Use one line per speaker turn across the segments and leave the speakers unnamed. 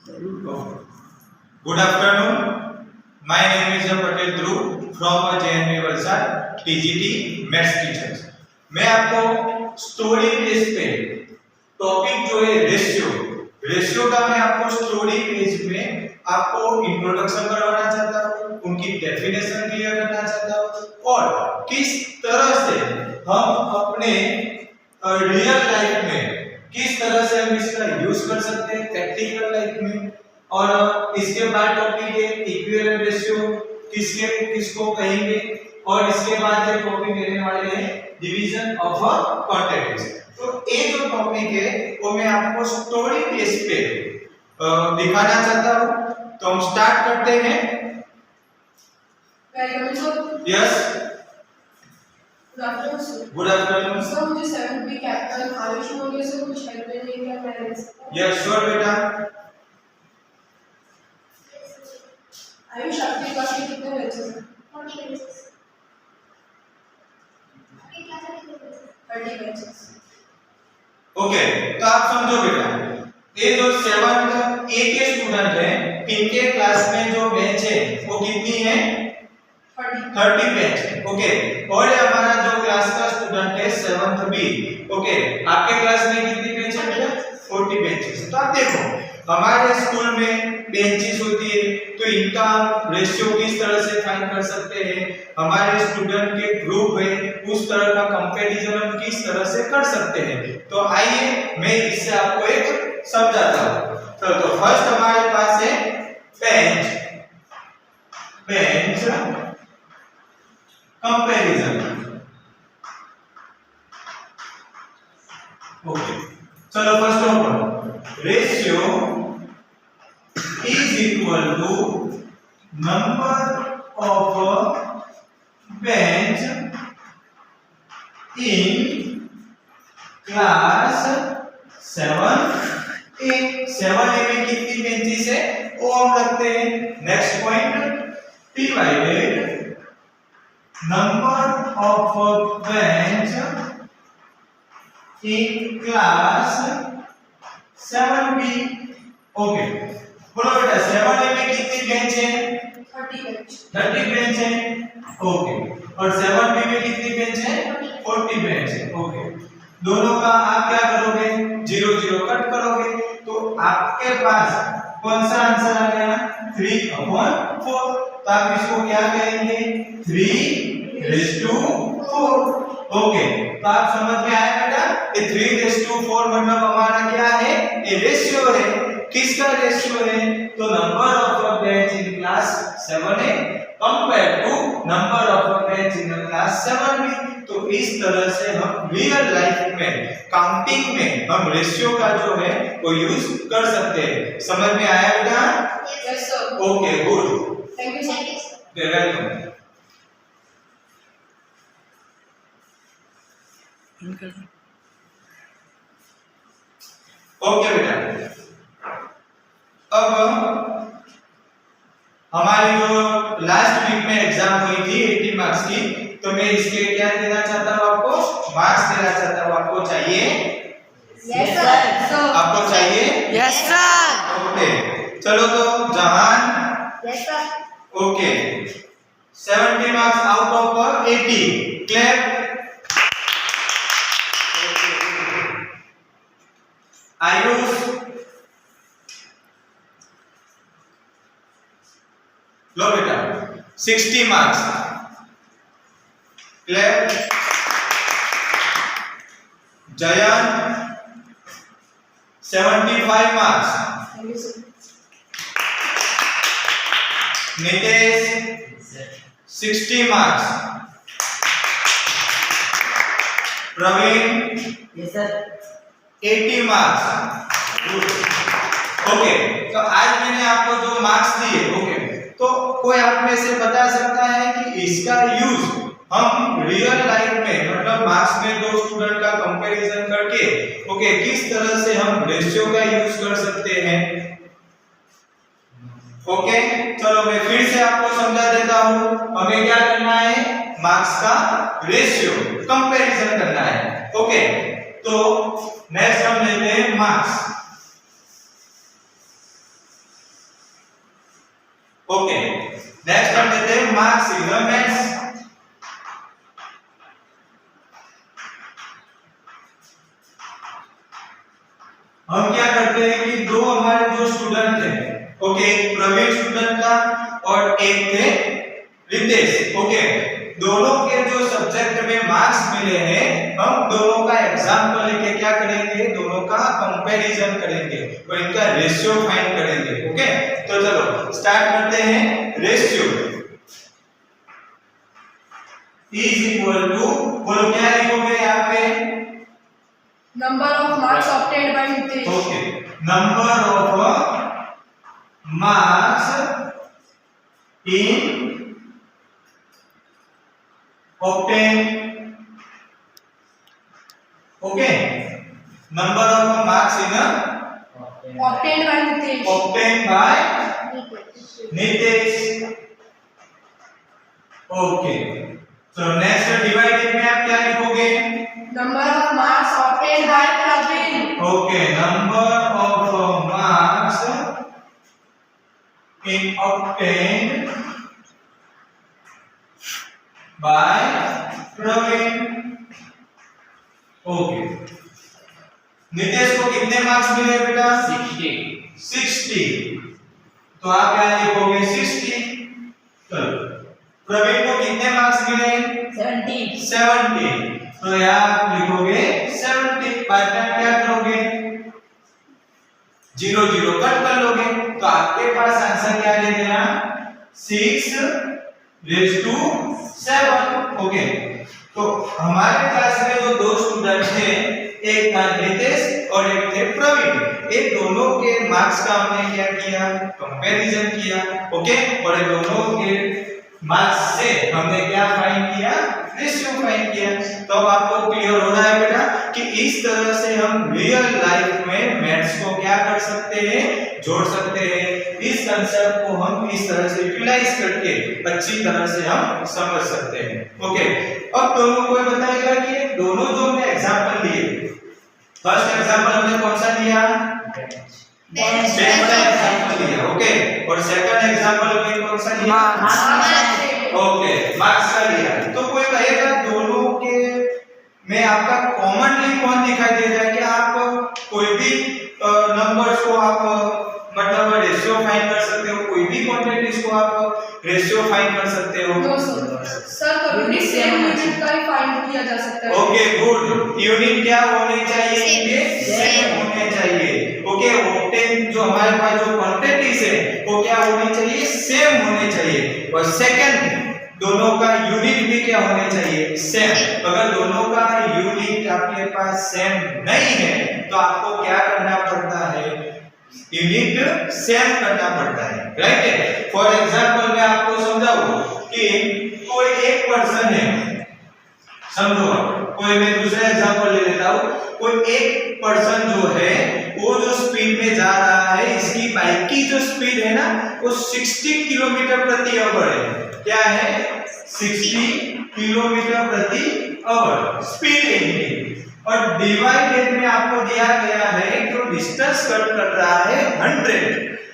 Good afternoon. My name is Patel Dhruv from JNV Valsad TGT Maths Teachers. मैं आपको story base पे topic जो है ratio का मैं आपको स्टोरी बेस में आपको इंट्रोडक्शन करवाना चाहता हूँ, उनकी डेफिनेशन क्लियर करना चाहता हूँ और किस तरह से हम अपने रियल लाइफ में किस तरह से हम इसका यूज कर सकते हैं प्रैक्टिकल लाइफ में। और इसके बाद टॉपिक है इक्विवेलेंट रेशियो, किसको कहेंगे, और इसके बाद जो टॉपिक लेने वाले हैं डिवीजन ऑफ अ कॉन्टेक्ट। तो ये जो टॉपिक है वो मैं आपको स्टोरी बेस पे दिखाना चाहता हूँ। तो हम स्टार्ट करते हैं। Yes, good afternoon
sir. मुझे 7 बी कैपिटल आयुष मोगे से कुछ हेल्प लेनी है क्या मैंने?
यस श्योर बेटा।
आयुष आपके क्लास में कितने बच्चे हैं?
40 बच्चे। आपके क्लास में कितने बच्चे?
30 बच्चे।
ओके, तो आप समझो बेटा, ये जो 7th ए के स्टूडेंट हैं इनके क्लास में जो बेंच है वो कितनी है? 30 बेंच है। ओके, और ये हमारा जो क्लास का स्टूडेंट है 7th बी। ओके, आपके क्लास में कितनी बेंच है बेटा? 40 बेंचेस। तो आप देखो हमारे स्कूल में बेंचेस होती है तो इनका रेशियो किस तरह से फाइंड कर सकते हैं, हमारे स्टूडेंट के ग्रुप है उस तरह का कंपैरिजन हम किस तरह से कर सकते हैं। तो आइए मैं इससे आपको एक समझाता हूं। तो फर्स्ट हमारे पास है बेंच कंपैरिजन। ओके, चलो first of ratio is equal to number of bench in class 7A। 7A में कितनी बेंचेस है वो हम रखते हैं। Next point, divided number of bench in class 7B। Okay, बोलो बेटा 7A में कितनी बेंच है? 30 बेंच है। ओके, और 7B में कितनी बेंच है? 40 बेंच है। ओके, दोनों का आप क्या करोगे? 0 0 कट करोगे तो आपके पास कौन सा आंसर आ गया? 3/4। तो आप इसको क्या कहेंगे? 3:4। ओके, तो आप समझ में आया बेटा? ये 3:4 मतलब हमारा क्या है? ये रेशियो है। किसका रेशियो है? तो number of bench in class 7A compare to number of bench in class 7B। तो इस तरह से हम रियल लाइफ में काउंटिंग में हम रेशियो का जो है वो यूज कर सकते हैं। समझ में आया बेटा?
Yes sir.
Okay, good,
thank you sir.
Welcome. Okay बेटा, अब हमारी जो लास्ट वीक में एग्जाम हुई थी 80 मार्क्स की, तो मैं इसके क्या देना चाहता हूँ? आपको मार्क्स देना चाहता हूँ। आपको चाहिए?
Yes sir.
आपको चाहिए?
Yes sir.
ओके, चलो तो Jahan.
Yes sir.
Okay, 70 marks out of 80। Clap. Ayush, लो बेटा 60 marks. Clap. Jayant 75 marks.
Thank you sir.
Nitesh 60 marks. Praveen
yes sir.
80 marks. Okay, तो आज मैंने आपको जो मार्क्स दिए, ओके, तो कोई आप में से बता सकता है कि इसका यूज हम रियल लाइफ में मतलब मार्क्स में दो स्टूडेंट का कंपैरिजन करके ओके किस तरह से हम रेशियो का यूज कर सकते हैं? ओके, चलो मैं फिर से आपको समझा देता हूं। हमें क्या करना है? मार्क्स का रेशियो कंपैरिजन करना है। ओके, तो नेक्स्ट हम लेते हैं मार्क्स। ओके, नेक्स्ट हम लेते हैं मार्क्स इन द मैथ्स। हम क्या करते हैं कि दो हमारे जो स्टूडेंट थे, ओके, एक प्रवीण स्टूडेंट था और एक थे रितेश, ओके, दोनों के जो सब्जेक्ट में मार्क्स मिले हैं, हम दोनों का एग्जाम्पल लेके क्या करेंगे, दोनों का कंपैरिजन करेंगे और इनका रेशियो फाइंड करेंगे। ओके, तो चलो स्टार्ट करते हैं। रेशियो इज इक्वल टू, बोलो क्या लिखोगे यहाँ पे?
Number of marks obtained bye Nitesh.
Okay, number of marks in obtained, okay, number of marks in
obtained by Nitesh.
obtained by Nitesh, okay, so next divided में आप क्या लिखोगे?
Number of marks obtained by Praveen.
okay, number of marks in obtained by Praveen, okay. Nitesh को कितने marks मिले बेटा? 60। तो आप यहाँ लिखोगे 60। चलो, प्रवीण को कितने मार्क्स मिले? 70। तो यहाँ आप लिखोगे 70। बाय टाइम क्या करोगे? 0 0 कट कर लोगे, तो आपके पास आंसर क्या आ जाएगा? 6:7। ओके, तो हमारे क्लास में जो दो स्टूडेंट थे, एक था नितेश और एक थे प्रवीण, ये दोनों के मार्क्स का हमने क्या किया? कंपैरिजन किया। ओके, और ये दोनों के मार्क्स से हमने क्या फाइंड किया? रेशियो फाइंड किया। तो अब आपको क्लियर हो रहा है बेटा कि इस तरह से हम रियल लाइफ में मैथ्स को क्या कर सकते हैं? जोड़ सकते हैं। इस कंसेप्ट को हम इस तरह से यूटिलाइज करके अच्छी तरह से हम समझ सकते हैं। ओके, अब दोनों को बताएगा कि दोनों जो हमने एग्जांपल लिए, फर्स्ट एग्जांपल हमने कौन सा लिया? बेंच का एग्जांपल लिया। ओके, और सेकंड एग्जांपल हमने कौन सा लिया? ओके, मार्क्स का लिया। तो कोई कहेगा दोनों के में आपका कॉमनली कौन दिखाई दे रहा है? कि आप कोई भी नंबर्स को आप मतलब रेशियो फाइंड कर सकते हो, कोई भी क्वांटिटीज को आप रेशियो फाइंड कर सकते हो।
नो सर, कभी भी सेम यूनिट का ही फाइंड किया जा सकता है।
Okay, good. यूनिट क्या होने चाहिए? इनके सेम होने चाहिए। ओके, ऑक्टेन जो हमारे पास जो क्वांटिटीज है वो क्या होनी चाहिए? सेम होने चाहिए। और सेकंड, दोनों का यूनिट भी क्या होने चाहिए? सेम। अगर दोनों का यूनिट आपके पास सेम नहीं है तो आपको क्या करना पड़ता है? यूनिट सेम करना पड़ता है, राइट? फॉर एग्जांपल मैं आपको समझाऊं कि कोई एक पर्सन है, समझो, कोई मैं दूसरा एग्जांपल ले लेता हूं। कोई एक पर्सन जो है वो जो स्पीड में जा रहा है, इसकी बाइक की जो स्पीड है ना वो 60 किलोमीटर प्रति आवर है। क्या है? 60 किलोमीटर प्रति आवर स्पीड है इनकी। और डिवाइडेड में आपको दिया गया है कि वो डिस्टेंस कट कर रहा है 100।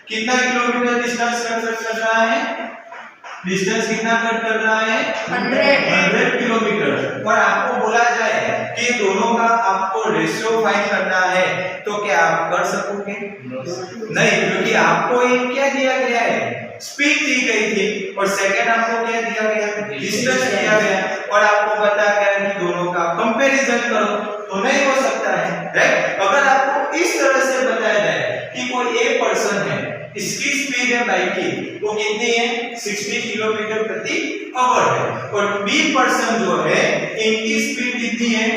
कितना किलोमीटर डिस्टेंस कट कर रहा है? डिस्टेंस कितना कट कर रहा है? 100 किलोमीटर। और आपको बोला जाए कि दोनों का आपको रेशियो फाइंड करना है, तो क्या आप कर सकोगे? नहीं, क्योंकि आपको ये क्या दिया गया है? स्पीड दी गई थी, और सेकंड आपको क्या दिया गया? डिस्टेंस दिया गया, और आपको बताया गया कि दोनों का कंपैरिजन करो, तो नहीं हो सकता है, राइट? अगर आपको इस तरह से बताया जाए कि कोई एक पर्सन है, इसकी स्पीड है बाइक की, वो कितनी है? 60 किलोमीटर प्रति आवर है, और बी पर्सन जो है इनकी स्पीड कितनी है?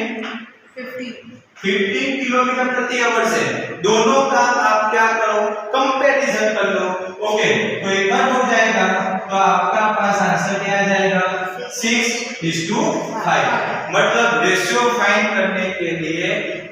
15 किलोमीटर प्रति आवर से। दोनों का आप क्या करो? कंपैरिजन कर लो। ओके, तो एक बार हो जाएगा, तो आपका पास आंसर क्या आ जाएगा? 6:5। मतलब रेशियो फाइंड करने के लिए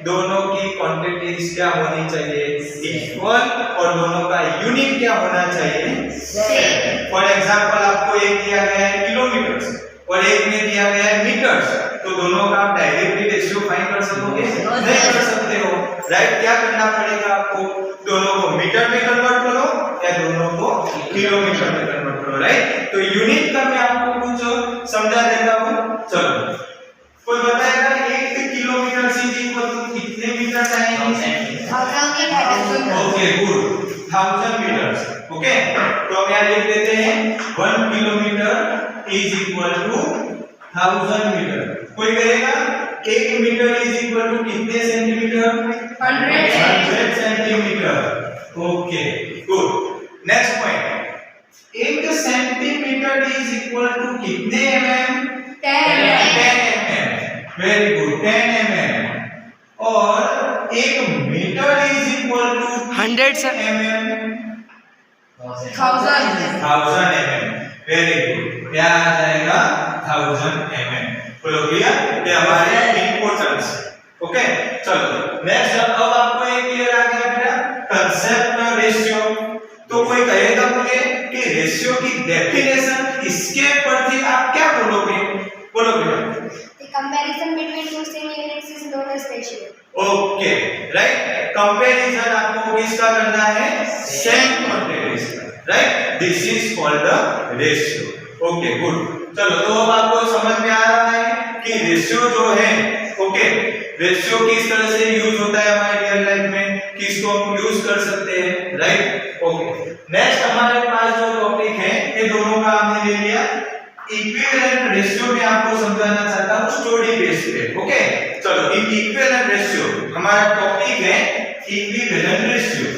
दोनों की क्वांटिटीज क्या होनी चाहिए? इक्वल, और दोनों का यूनिट क्या होना चाहिए? सेम। फॉर एग्जांपल आपको एक दिया गया है किलोमीटर्स और एक में दिया गया है मीटर्स, तो दोनों का आप डायरेक्टली रेशियो फाइंड कर सकोगे? नहीं कर सकते हो, राइट? क्या करना पड़ेगा आपको? दोनों को मीटर में कन्वर्ट करो या है दोनों को किलोमीटर में कन्वर्ट करो, राइट। तो यूनिट का मैं आपको कुछ समझा देता हूँ। चलो, कोई बताएगा 1 किलोमीटर से कितने मीटर चाहिए? Okay, good, 1000 metres. ओके, तो हम यहाँ लिख देते हैं 1 kilometre is equal to 1000 metre. कोई कहेगा 1 मीटर इज इक्वल टू कितने centimetre? 100 centimetre. Okay, good. Next point, 1 centimetre is equal to कितने mm? 10 mm। Very good, 10 mm। और 1 metre is equal to
100
mm?
1000
mm। Very good, क्या आ जाएगा? 1000 mm। बोलो clear? ये हमारे इंपॉर्टेंस। ओके, चलो नेक्स्ट। अब आपको ये क्लियर आ गया बेटा कंसेप्ट रेशियो। तो कोई कहेगा मुझे कि रेशियो की डेफिनेशन इसके प्रति आप क्या बोलोगे? बोलो बेटा।
The comparison between two same units is known as ratio.
Okay, right. Comparison आपको किसका करना है? सेम क्वांटिटीज का, right. This is called the ratio. Okay, good. चलो, तो अब आपको समझ में आ रहा है कि रेशियो जो है, ओके, रेशियो किस तरह से यूज होता है हमारे रियल लाइफ में, किसको हम यूज कर सकते हैं, राइट। ओके, नेक्स्ट हमारे पास जो टॉपिक है, ये दोनों का हमने ले लिया। इक्विवेलेंट रेशियो में आपको समझाना चाहता हूं स्टोरी बेस पे। ओके, चलो, इक्विवेलेंट रेशियो हमारा टॉपिक है, equivalent ratio.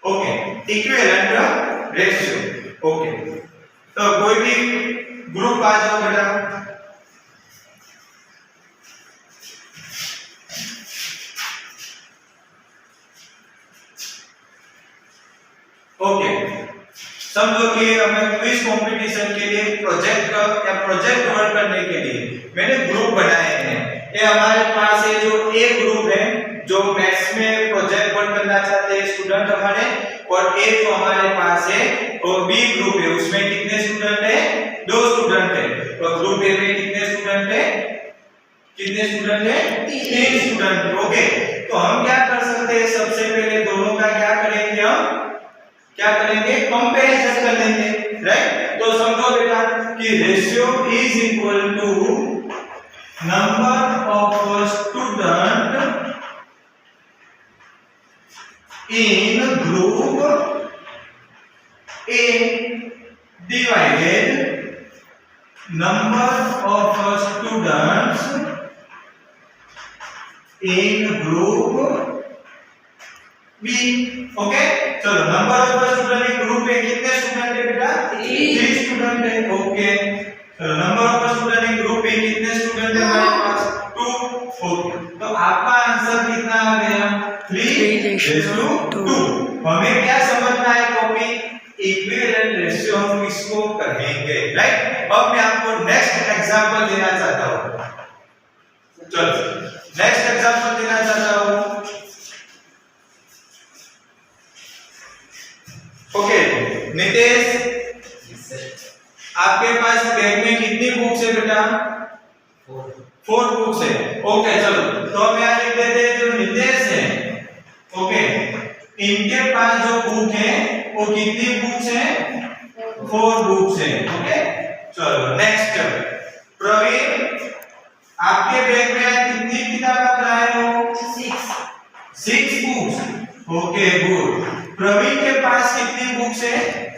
Okay, equivalent ratio. Okay, तो कोई भी ग्रुप आ जाओ बेटा। ओके, समझो कि हमें क्विज कंपटीशन के लिए प्रोजेक्ट वर्क करने के लिए मैंने ग्रुप बनाए हैं। ये हमारे पास है जो ए ग्रुप है जो मैथ्स में प्रोजेक्ट वर्क करना चाहते हैं स्टूडेंट हमारे, और ए जो हमारे पास है और बी ग्रुप है, उसमें कितने स्टूडेंट है? 2 स्टूडेंट है। और ग्रुप ए में कितने स्टूडेंट है? कितने स्टूडेंट है? 3 स्टूडेंट। ओके, तो हम क्या कर सकते हैं? सबसे पहले दोनों का क्या करेंगे? हम क्या करेंगे? कंपैरिजन कर लेंगे, राइट। तो समझो बेटा कि ratio is equal to number of student in group A divided number of students in group B। Okay, चलो, number of student in group A कितने स्टूडेंट है बेटा? 3 स्टूडेंट है। ओके, चलो, number of student in group A कितने student है हमारे पास? 2। Okay, तो आपका आंसर कितना आ गया? 3:2। हमें क्या समझना है टॉपिक? इक्विवेलेंट रेशियो हम इसको कहेंगे, राइट। अब मैं आपको नेक्स्ट एग्जांपल देना चाहता हूं। चलो, नेक्स्ट एग्जांपल देना चाहता हूं। ओके, नितेश, आपके पास बैग में कितनी बुक्स है बेटा? 4 बुक्स है। ओके, चलो, तो हम यहाँ लिख देते हैं जो नितेश है, ओके, इनके पास जो बुक है वो कितनी बुक्स है? 4 बुक्स है। ओके, चलो, नेक्स्ट प्रवीण, आपके बैग में कितनी किताबें लाए हो? 6 बुक्स। Okay, good. प्रवीण के पास कितनी बुक्स है?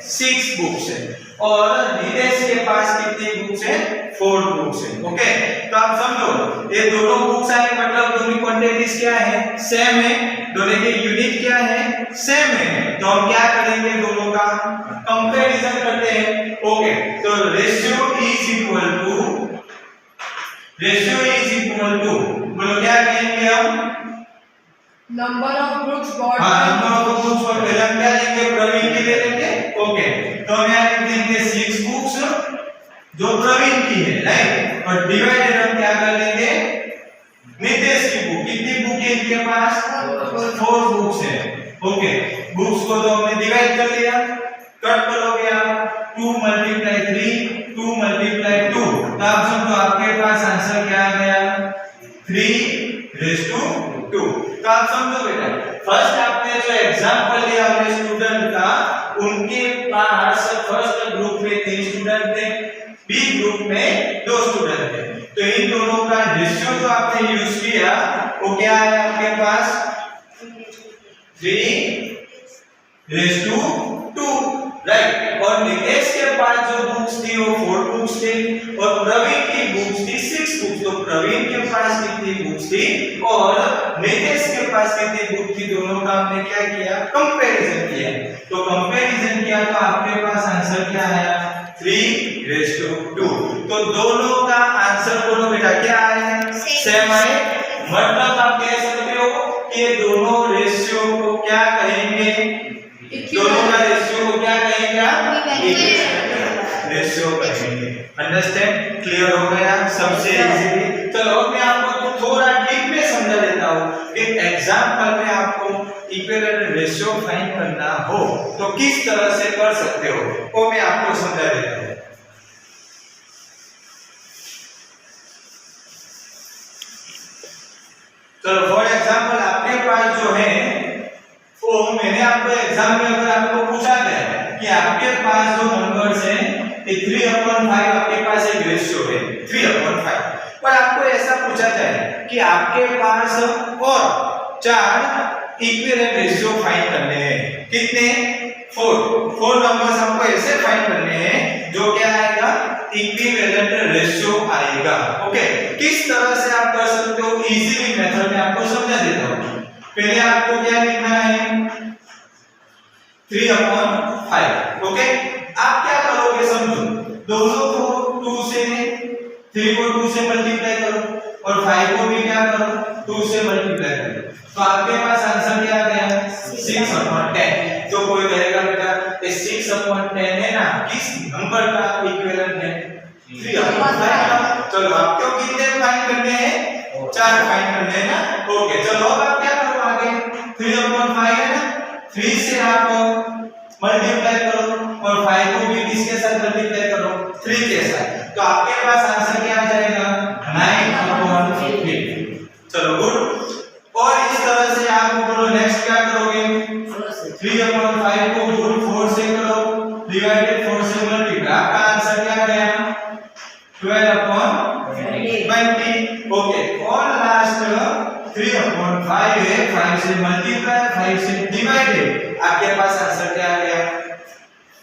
6 बुक्स है। और नितेश के पास कितनी बुक्स है? 4 बुक्स है। ओके, तो आप समझो ये दोनों बुक्स आए मतलब दोनों क्वांटिटीज क्या है? सेम है। दोनों के यूनिट क्या है? सेम है। तो हम क्या करेंगे? दोनों का कंपैरिजन करते हैं। ओके, तो रेशियो इज इक्वल टू बोलो क्या कहेंगे हम?
Number of groups bought.
हाँ, नंबर ऑफ बुक्स और पहले हम क्या लेंगे? प्रवीण की ले लेंगे। ओके, तो हम यहाँ लिख देंगे 6 बुक्स जो प्रवीण की है, राइट। और डिवाइडेड हम क्या कर लेंगे? नितेश की बुक। कितनी बुक है इनके पास? 4 बुक्स है। ओके, बुक्स को तो हमने डिवाइड कर लिया। समझो बेटा, फर्स्ट आपने जो एग्जांपल लिया अपने स्टूडेंट का, उनके पास फर्स्ट ग्रुप में 3 स्टूडेंट थे, बी ग्रुप में 2 स्टूडेंट थे। तो इन दोनों का रेशियो जो आपने यूज किया वो क्या है आपके पास 3:2, राइट। और निकेश के पास जो बुक्स थी वो 4 बुक्स थी और प्रवीण की बुक्स थी 6 बुक्स। तो प्रवीण के पास कितनी बुक्स थी और निकेश के पास कितनी बुक थी, दोनों का हमने क्या किया, कंपैरिजन किया। तो कंपैरिजन किया तो आपके पास आंसर क्या आया 3:2। तो दोनों का आंसर बोलो बेटा क्या आया, सेम आए। मतलब आप कह सकते हो कि दोनों रेशियो को क्या कहेंगे, दोनों का रेशियो को क्या कहेंगे, रेशियो कहेंगे। अंडरस्टैंड, क्लियर हो गया सबसे इजीली। चलो मैं आपको थोड़ा डीप में समझा देता हूँ कि एग्जांपल में आपको इक्विवेलेंट रेशियो फाइंड करना हो तो किस तरह से कर सकते हो, वो मैं आपको समझा देता हूँ। चलो फॉर एग्जांपल आपके पास जो है वो मैंने आपको एग्जाम में अगर आपको पूछा गया कि आपके पास जो नंबर्स हैं 3/5 आपके पास एक रेशियो है 3/5, पर आपको ऐसा पूछा जाए कि आपके पास और 4 इक्विवेलेंट रेशियो फाइंड करने हैं, कितने 4 नंबर्स हमको ऐसे फाइंड करने हैं जो क्या आएगा, इक्विवेलेंट रेशियो आएगा। ओके, किस तरह से आप कर सकते हो, इजीली मेथड में आपको समझा देता हूं। पहले आपको क्या लिखना है 3/5। ओके, आप क्या करोगे समझो, दोनों को 2 से 3 को 2 से मल्टीप्लाई करो और 5 को भी क्या करो 2 से मल्टीप्लाई करो, तो आपके पास आंसर क्या आ गया 6/10। तो कोई कहेगा बेटा ये 6/10 है ना, किस नंबर का इक्विवेलेंट है 3/5। चलो आपको कितने फाइंड करने हैं, 4 फाइंड करने हैं ना। ओके, चलो अब आप क्या करो आगे 3/5 है ना, 3 से आप मल्टीप्लाई करो और 5 को भी किसके साथ मल्टीप्लाई करो 3 के साथ, तो आपके पास आंसर क्या आ जाएगा 9/15। चलो गुड। और इस तरह से आप बोलो नेक्स्ट क्या करोगे 3/5 को गुड 4 से करो डिवाइडेड 4 से मल्टीप्लाई, आपका आंसर क्या गया 12/20। ओके, और लास्ट 3/5 है, 5 से मल्टीप्लाई 5 से डिवाइडेड, आपके पास आंसर क्या आ गया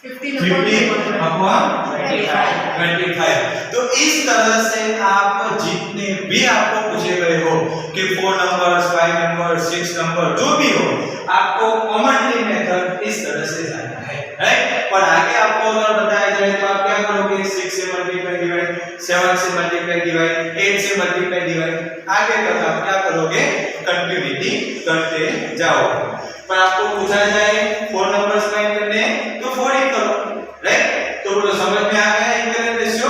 50/25। तो इस तरह से आप जितने भी आपको पूछे गए हो कि 4 नंबर्स 5 नंबर 6 नंबर जो भी हो, आपको कॉमनली मेथड इस तरह से जाना है, राइट। पर आगे आपको अगर बताया जाए तो आप क्या करोगे 6 से मल्टीप्लाई डिवाइड, 7 से मल्टीप्लाई डिवाइड, 8 से मल्टीप्लाई डिवाइड, आगे तक आप क्या करोगे कंटिन्यूटी करते जाओगे। पर आपको पूछा जाए 4 नंबर्स फाइंड करने तो 4 ही करो, राइट। तो बोलो समझ में आ गया इक्विवेलेंट रेशियो।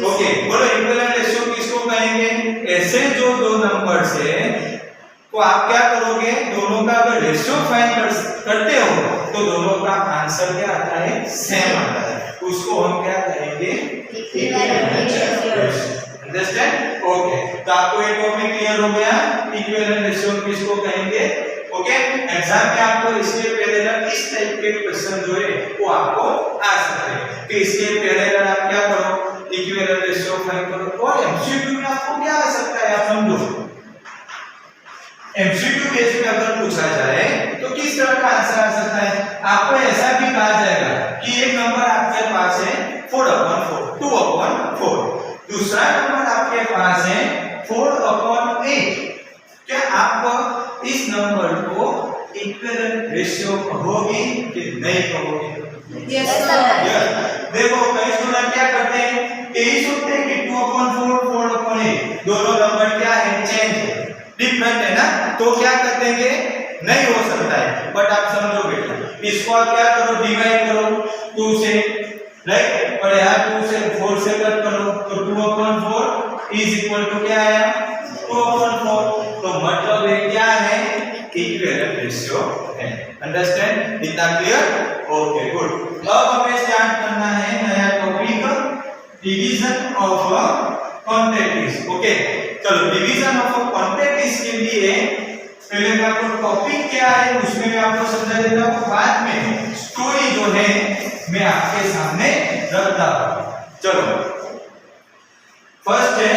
ओके, बोलो इक्विवेलेंट रेशियो किसको कहेंगे, ऐसे जो 2 नंबर्स है तो आप क्या करोगे, दोनों का अगर रेशियो फाइंड करते हो तो दोनों का आंसर क्या आता है सेम आता है, उसको हम क्या कहेंगे इक्विवेलेंट रेशियो। Understand, okay. तो आपको ये टॉपिक क्लियर हो गया, इक्विवेलेंट रेशियो किसको कहेंगे। ओके, एग्जाम में आपको इसके पहले ना इस टाइप के क्वेश्चन जो है वो आपको आ सकते हैं कि इसके पहले ना आप क्या करो इक्विवेलेंट रेशियो फाइंड करो। और एमसीक्यू में आपको क्या आ सकता है, आप समझो एमसीक्यू बेस में अगर पूछा जाए तो किस तरह का आंसर आ सकता है, आपको ऐसा भी कहा जाएगा कि एक नंबर आपके पास है 4/4 2/4, दूसरा नंबर आपके पास है 4/8, क्या आप इस नंबर को इक्विवेलेंट रेशियो कहोगे कि नहीं कहोगे।
Yes sir.
देखो कई स्टूडेंट क्या करते हैं, यही सोचते हैं कि 2/4 4/8 दोनों नंबर क्या है चेंज है, डिफरेंट है ना, तो क्या कर देंगे नहीं हो सकता है। बट आप समझो बेटा, इसको आप क्या करो डिवाइड करो 2 से, राइट, और यहाँ 2 से 4 से कट करो तो 2/4 इज इक्वल टू क्या आया 2/4। तो मतलब ये क्या है इक्विवेलेंट रेशियो है। अंडरस्टैंड, इतना क्लियर। Okay good. अब हमें स्टार्ट करना है नया topic division of quantities. Okay, चलो डिवीजन ऑफ क्वांटिटीज के लिए पहले मैं आपको टॉपिक क्या है उसमें मैं आपको समझा देता हूँ, बाद में स्टोरी जो है मैं आपके सामने रखता हूँ। चलो, फर्स्ट है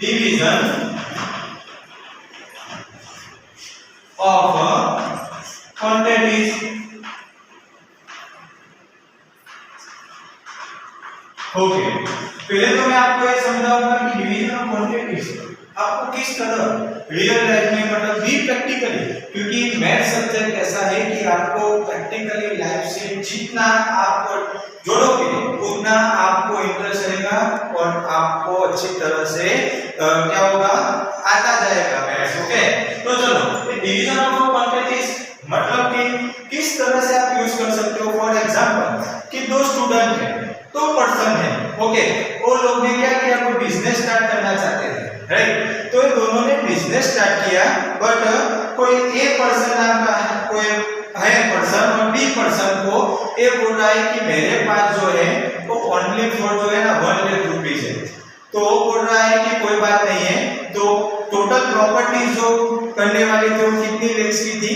डिवीजन ऑफ क्वांटिटीज। ओके, पहले तो मैं आपको ये समझाऊंगा कि डिवीजन ऑफ क्वांटिटीज आपको किस तरह रियल लाइफ में, मतलब भी प्रैक्टिकली, क्योंकि मैथ सब्जेक्ट ऐसा है कि आपको प्रैक्टिकली लाइफ से जितना आप जोड़ोगे उतना आपको इंटरेस्ट रहेगा और आपको अच्छी तरह से क्या होगा, आता जाएगा मैथ्स। ओके, तो चलो, डिवीजन ऑफ क्वांटिटीज मतलब कि किस तरह से आप यूज कर सकते हो। फॉर एग्जांपल कि दो स्टूडेंट हैं, दो पर्सन है, ओके, वो लोग ने क्या किया, कोई बिजनेस स्टार्ट करना चाहते थे, राइट। तो दोनों ने बिजनेस स्टार्ट किया, बट कोई ए पर्सन नाम का कोई है पर्सन और बी पर्सन को ये बोल रहा है कि मेरे पास जो है वो ओनली फॉर जो है ना 1 लाख रुपीस है। तो वो बोल रहा है कि कोई बात नहीं है, तो टोटल प्रॉपर्टी जो करने वाली थी वो कितनी लेक्स की थी,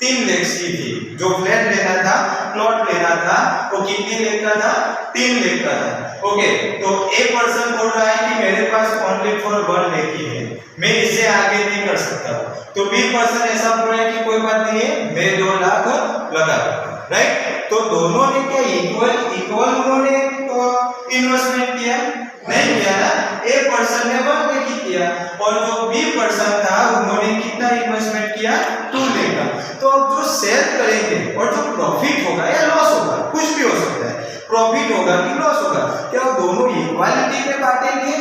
3 लाख की थी। जो फ्लैट लेना था, प्लॉट लेना था, वो कितने लाख का था, 3 लाख का था। ओके, तो ए पर्सन बोल रहा है कि मेरे पास ओनली फॉर 1 लाख ही है, मैं इससे आगे नहीं कर सकता। तो बी पर्सन ऐसा बोल रहा है कि कोई बात नहीं है, मैं 2 लाख लगा, राइट। तो दोनों ने क्या इक्वल उन्होंने इन्वेस्टमेंट किया, नहीं किया ना। ए पर्सन ने 1 लाख किया और जो बी पर्सन था उन्होंने कितना इन्वेस्टमेंट किया, 2 लाख का। तो अब जो सेल करेंगे और जो प्रॉफिट होगा या लॉस होगा, कुछ भी हो सकता है, प्रॉफिट होगा कि लॉस होगा, क्या वो दोनों इक्वालिटी में बांटेंगे,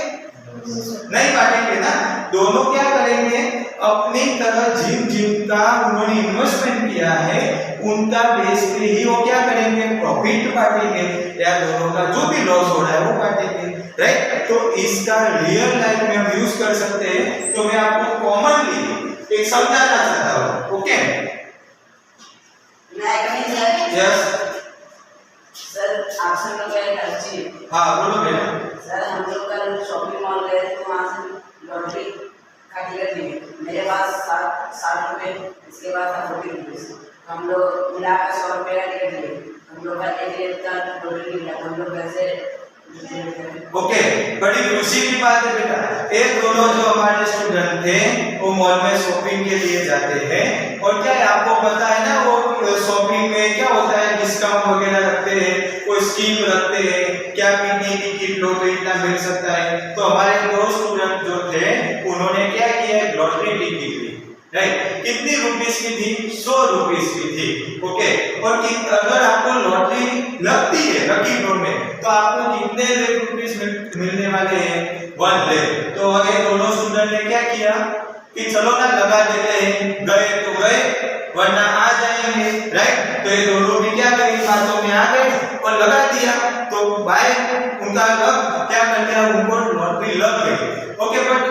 नहीं बांटेंगे ना। दोनों क्या करेंगे, अपनी तरह जिनका उन्होंने इन्वेस्टमेंट किया है उनका बेस पे ही वो क्या करेंगे, प्रॉफिट बांटेंगे, या दोनों का जो भी लॉस हो रहा है वो बांटेंगे, राइट। तो इसका रियल लाइफ में हम यूज कर सकते हैं। तो मैं आपको कॉमनली एक समझाना चाहता हूँ। ओके, यस
सर, आपसे लोग एक अर्जी।
हाँ बोलो बेटा।
सर, हम लोग कल शॉपिंग मॉल गए तो वहाँ से लॉटरी का टिकट लिए, मेरे पास 60 रुपये, इसके बाद था 40 रुपये, हम लोग मिलाकर 100 रुपये का टिकट लिए। हम लोग का 1 लाख का लॉटरी मिला, हम लोग कैसे।
ओके, बड़ी खुशी की बात है बेटा। ये दोनों जो हमारे स्टूडेंट थे वो मॉल में शॉपिंग के लिए जाते हैं, और क्या है आपको पता है ना, वो शॉपिंग में क्या होता है, डिस्काउंट वगैरह रखते हैं, कोई स्कीम रखते हैं, क्या कितने की किट लो तो इतना मिल सकता है। तो हमारे 2 स्टूडेंट जो थे उन्होंने क्या किया, लॉटरी टिकट ली, राइट। कितनी रुपीस की थी, 100 रुपीस की थी। ओके, और अगर आपको लॉटरी लगती है लकी ड्रॉ में, तो आपको कितने लाख रुपीस मिलने वाले हैं, 1 लाख। तो ये दोनों स्टूडेंट ने क्या किया कि चलो ना लगा देते हैं, गए तो गए वरना आ जाएंगे, राइट। तो ये दोनों भी क्या करें, बातों में आ गए और लगा दिया। तो भाई उनका लग क्या कर दिया, उनको लॉटरी लग गई। ओके, बट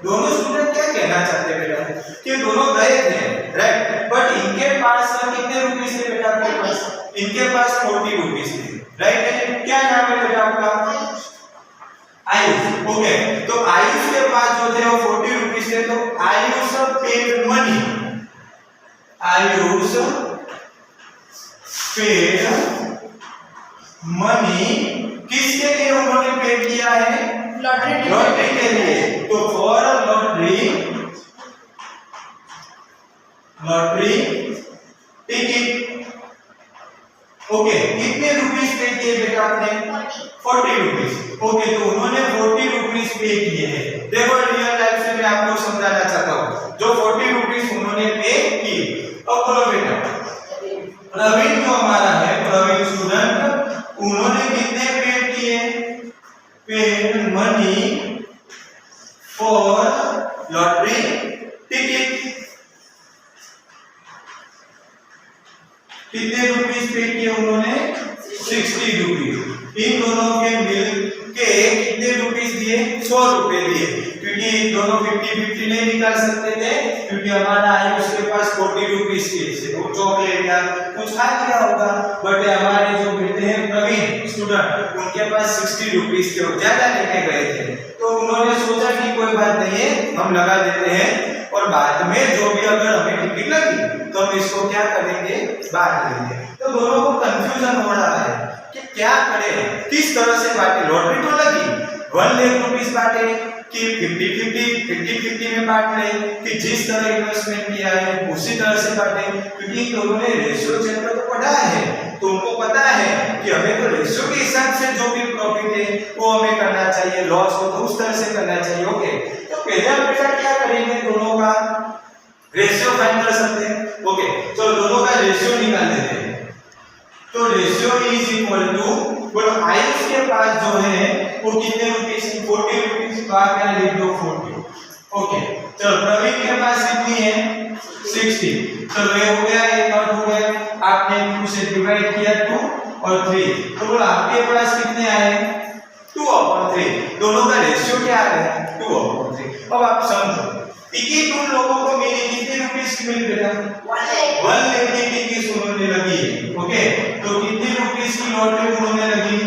दोनों स्टूडेंट क्या कहना चाहते हैं बेटा, कि दोनों गए थे, राइट, बट इनके पास कितने रुपीस थे बेटा, आपके पास, इनके पास 40 रुपीस थे, राइट। क्या नाम है बेटा आपका, आयुष। ओके, तो आयुष के पास जो थे वो 40 रुपीस थे। तो Ayush paid money, Ayush paid money किसके लिए उन्होंने पे किया है, लॉटरी के लिए। तो फॉर लॉटरी टिकट। ओके, कितने रुपीस पे किए बेटा आपने, 40 रुपीस। ओके, तो उन्होंने 40 रुपीस पे किए हैं। देखो रियल लाइफ से मैं आपको समझाना चाहता हूँ, जो 40 रुपीस उन्होंने पे किए। अब बोलो बेटा, प्रवीण जो हमारा है, प्रवीण स्टूडेंट, उन्होंने कितने पे किए, paid money for lottery ticket. कितने रुपीस पे किए उन्होंने, 60 रुपीस। इन दोनों के मिल के कितने रुपीस दिए, 100 रुपए दिए, क्योंकि दोनों 50-50 नहीं निकाल सकते थे, क्योंकि हमारा आयुष के पास 40 रुपीस थे, वो चॉकलेट या कुछ खा लिया होगा। बट हमारे जो बेटे हैं प्रवीण स्टूडेंट, उनके पास 60 रुपीस थे, ज्यादा लेके गए थे। तो उन्होंने सोचा कि कोई बात नहीं है, हम लगा देते हैं, और और बाद में जो भी अगर हमें टिकट लगी तो हम इसको क्या करेंगे, बांट लेंगे। तो दोनों को कंफ्यूजन हो रहा है कि क्या करें, किस तरह से बांटे। लॉटरी तो लगी, 1 लाख रुपीस बांटे कि 50-50 में बांट ले, कि जिस तरह इन्वेस्टमेंट किया है उसी तरह से बांटे, क्योंकि इन दोनों ने रेशियो चैप्टर तो पढ़ा है तो उनको पता है कि हमें तो रेशियो के हिसाब से जो भी प्रॉफिट है वो हमें करना चाहिए, लॉस हो तो उस तरह से करना चाहिए। ओके, तो पहले हम बेटा क्या करेंगे, दोनों का रेशियो फाइंड कर सकते हैं। ओके, तो दोनों का रेशियो निकाल लेते हैं। तो रेशियो इज इक्वल टू, बोलो आयुष के पास जो है वो कितने रुपीस, 40 रुपीस, तो आप यहाँ लिख दो 40। ओके, चलो प्रवीण के पास कितनी है, 60। चलो ये हो गया, ये कट हो गया, आपने 2 से डिवाइड किया 2 और 3, तो बोलो आपके पास कितने आए, 2/3। दोनों का रेशियो क्या आ गया, 2/3। अब आप समझो टिकट उन लोगों को मिली कितने रुपीस की मिली बेटा, 1 लाख की टिकट उन्होंने लगी है। ओके, तो कितने रुपीस की लॉटरी उन्होंने लगी,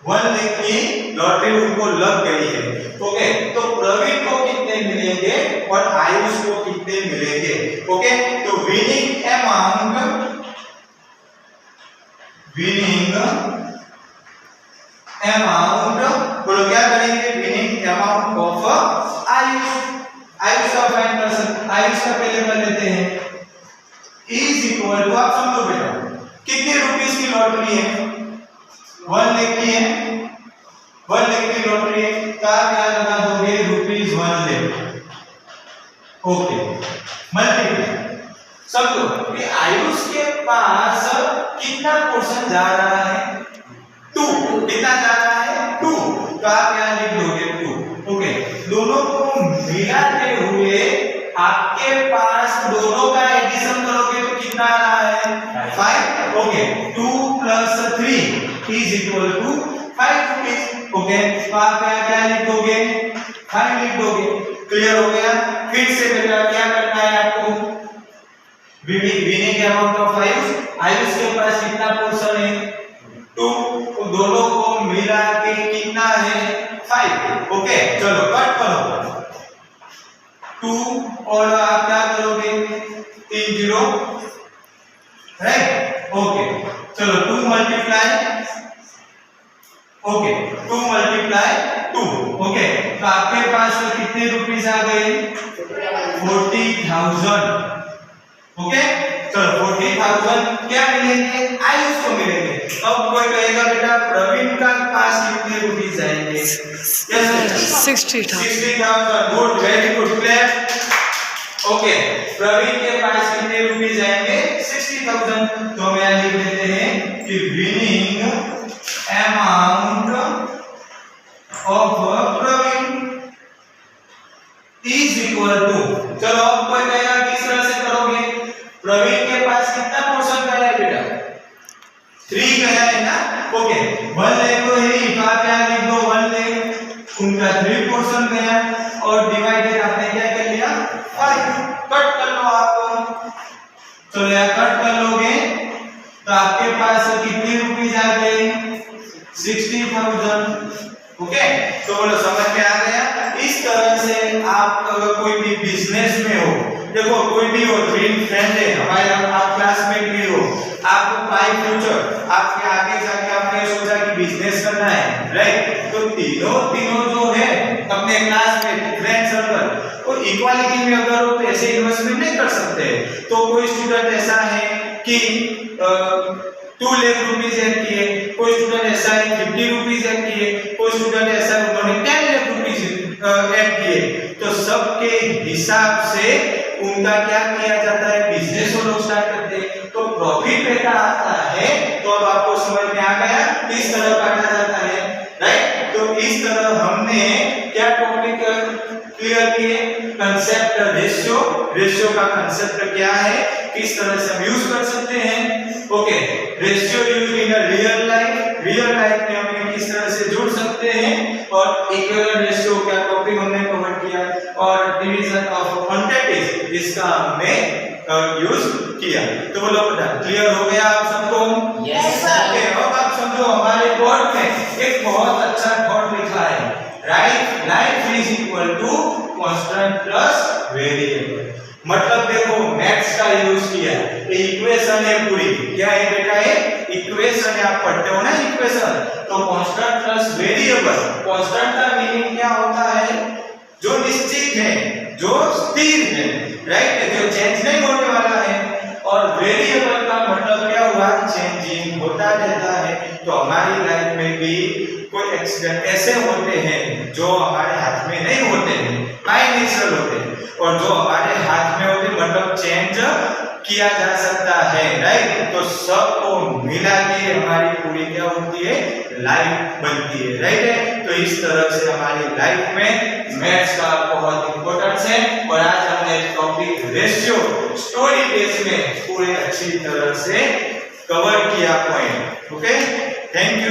1 लाख की लॉटरी उनको लग गई है। ओके, तो प्रवीण को कितने मिलेंगे और आयुष को कितने मिलेंगे। ओके, तो विनिंग अमाउंट बोलो क्या करेंगे, विनिंग अमाउंट ऑफ आयुष का फाइंड कर सकते, आयुष का पहले कर लेते हैं, इज इक्वल टू, आप समझो बेटा कितने रुपीस की लॉटरी है, 1 लाख की है, 1 लाख की लॉटरी है, तो आप क्या लगा दोगे, रुपीस 1 लाख। ओके, मल्टीप्लाई, समझो कि आयुष के पास कितना पोर्शन जा रहा है, 2, कितना जा रहा है, 2, तो आप यहाँ लिख दोगे 2। ओके, दोनों को मिलाते हुए आपके पास दोनों का एडिशन करोगे तो कितना आ रहा है, 5। Okay, 2 + 3 is equal to 5 rupees. Okay, तो आप क्या लिख दोगे, 5 लिख दोगे। क्लियर हो गया। फिर से बेटा क्या करना है आपको, विनिंग अमाउंट ऑफ आयुष के पास कितना पोर्शन है, 2, तो दोनों को मिला के कितना है, 5। ओके, चलो कट करो 2 और आप क्या करोगे, 3 0, राइट। ओके, चलो 2 मल्टीप्लाई, ओके 2 मल्टीप्लाई 2। ओके, तो आपके पास कितने रुपीस आ गए, 40,000। ओके, चलो 40,000 क्या मिलेंगे, आयुष को मिलेंगे। अब कोई कहेगा बेटा प्रवीण का पास कितने रुपीस आएंगे, 60,000। Good, very good, clap. Okay, Praveen के पास कितने रुपीस आएंगे, 60,000। तो हम यहाँ लिख देते हैं कि winning amount of Praveen is equal to, चलो अब कोई कहेगा किस तरह से करोगे, प्रवीण के पास कितना पोर्शन गया है बेटा, 3 गया है ना। ओके, 1 लाख तो है, तो आप यहाँ लिख दो 1 लाख, उनका 3 पोर्शन गया और डिवाइडेड आपने क्या कर लिया, 5। कट कर लो आप, चलो यहाँ कट कर लोगे तो आपके पास कितने रुपीस आ गए, 60,000। ओके, तो बोलो समझ में आ गया। इस तरह से आप अगर कोई भी बिजनेस में हो, देखो कोई भी हो, ड्रीम फ्रेंड है हमारे, आप क्लासमेट भी हो, आपको बाय फ्यूचर आपके आगे जाके आपने सोचा कि बिजनेस करना है, राइट। तो तीनों जो है अपने क्लासमेट फ्रेंड सर्कल और इक्वालिटी में अगर वो पैसे इन्वेस्टमेंट नहीं कर सकते, तो कोई स्टूडेंट ऐसा है कि 2 लाख रुपीस ऐड किए, कोई स्टूडेंट ऐसा है 50 रुपीस ऐड किए, कोई स्टूडेंट ऐसा है उन्होंने 10 लाख रुपीस ऐड किए। तो सबके हिसाब से उनका क्या किया जाता है, बिजनेस वो लोग स्टार्ट करते हैं, तो प्रॉफिट बेटा आता है। तो अब आपको समझ में आ गया किस तरह काटा जाता है, राइट। तो इस तरह हमने क्या टॉपिक क्लियर किए, कंसेप्ट रेशियो का कंसेप्ट क्या है, किस तरह से हम यूज कर सकते हैं। Okay, ratio use in real life में हम किस तरह से जुड़ सकते हैं, और इक्विवेलेंट रेशियो का टॉपिक हमने कवर किया, और डिवीजन ऑफ क्वांटिटीज इसका हमने यूज किया। तो बोलो बेटा क्लियर हो गया आप सबको,
यस सर।
ओके, अब आप समझो हमारे बोर्ड में एक बहुत अच्छा थॉट लिखा है, right, life is equal to constant plus variable. मतलब देखो मैथ्स का यूज किया, ये इक्वेशन है पूरी, क्या है बेटा, ये इक्वेशन है, आप पढ़ते हो ना इक्वेशन, तो कांस्टेंट प्लस वेरिएबल, कांस्टेंट का मीनिंग क्या होता है, जो निश्चित है, जो स्थिर है, राइट, जो चेंज नहीं होने वाला है, और वेरिएबल का मतलब क्या हुआ, चेंजिंग होता रहता है। तो हमारी लाइफ में भी कोई एक्सीडेंट ऐसे होते हैं जो हमारे हाथ में नहीं होते हैं, बाय नेचर होते हैं, और जो हमारे हाथ में होते मतलब चेंज किया जा सकता है, राइट। तो सबको मिला के हमारी पूरी क्या होती है, लाइफ बनती है, राइट है। तो इस तरह से हमारी लाइफ में मैथ्स का बहुत इंपॉर्टेंस है, और आज हमने टॉपिक रेशियो स्टोरी बेस में पूरे अच्छी तरह से कवर किया पॉइंट। Okay, thank you.